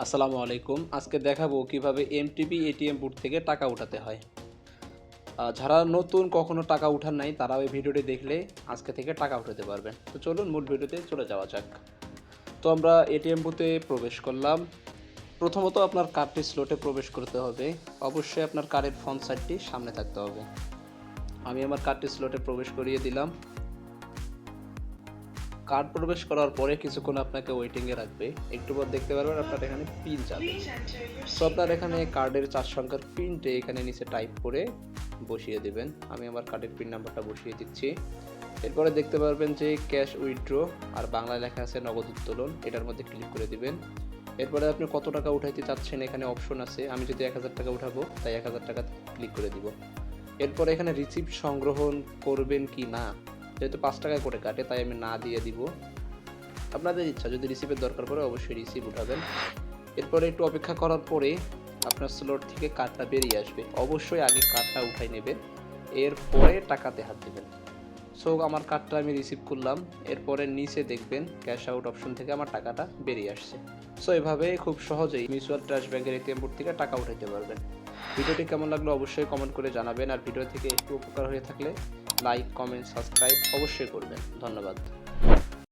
আসসালামু আলাইকুম। আজকে দেখাবো কিভাবে এমটিবি এটিএম বুথ থেকে টাকা উঠাতে হয়। যারা নতুন কখনো টাকা উঠান নাই তারা ওই ভিডিওটি দেখলে আজকে থেকে টাকা উঠাতে পারবেন। তো চলুন মূল ভিডিওতে চলে যাওয়া যাক। তো আমরা এটিএম বুথে প্রবেশ করলাম। প্রথমত আপনার কার্ডটি স্লটে প্রবেশ করতে হবে। অবশ্যই আপনার কার্ডের ফ্রন্ট সাইডটি সামনে থাকতে হবে। আমি আমার কার্ডটি স্লটে প্রবেশ করিয়ে দিলাম। কার্ড প্রবেশ করার পরে কিছুক্ষণ আপনাকে ওয়েটিংয়ে রাখবে। একটু পর দেখতে পারবেন আপনার এখানে পিন যাবে। সো আপনার এখানে কার্ডের 4 সংখ্যার পিনটি এখানে নিচে টাইপ করে বসিয়ে দিবেন। আমি আমার কার্ডের পিন নাম্বারটা বসিয়ে দিচ্ছি। এরপরে দেখতে পারবেন যে ক্যাশ উইথড্র আর বাংলায় লেখা আছে নগদ উত্তোলন, এটার মধ্যে ক্লিক করে দিবেন। এরপরে আপনি কত টাকা উঠাইতে চাচ্ছেন এখানে অপশন আছে। আমি যদি 1000 টাকা উঠাবো তাই 1000 টাকা ক্লিক করে দিব। এরপরে এখানে রিসিপ্ট সংগ্রহণ করবেন কি না, যেহেতু 5 টাকা করে কাটে তাই আমি না দিয়ে দিব। আপনাদের ইচ্ছা, যদি রিসিভের দরকার পড়ে অবশ্যই রিসিভ উঠাবেন। এরপরে একটু অপেক্ষা করার পরে আপনার স্লট থেকে কার্ডটা বেরিয়ে আসবে। অবশ্যই আগে কার্ডটা উঠাই নেবেন, এরপরে টাকাতে হাত দেবেন। সো আমার কার্ডটা আমি রিসিভ করলাম। এরপরে নিচে দেখবেন ক্যাশ আউট অপশন থেকে আমার টাকাটা বেরিয়ে আসছে। সো এভাবে খুব সহজেই মিউচুয়াল ট্রাস্ট ব্যাংকের এটিএম বুথ থেকে টাকা উঠাইতে পারবেন। ভিডিওটি কেমন লাগলো অবশ্যই কমেন্ট করে জানাবেন। আর ভিডিও থেকে একটু উপকার হয়ে থাকলে লাইক, কমেন্ট, সাবস্ক্রাইব অবশ্যই করবেন। ধন্যবাদ।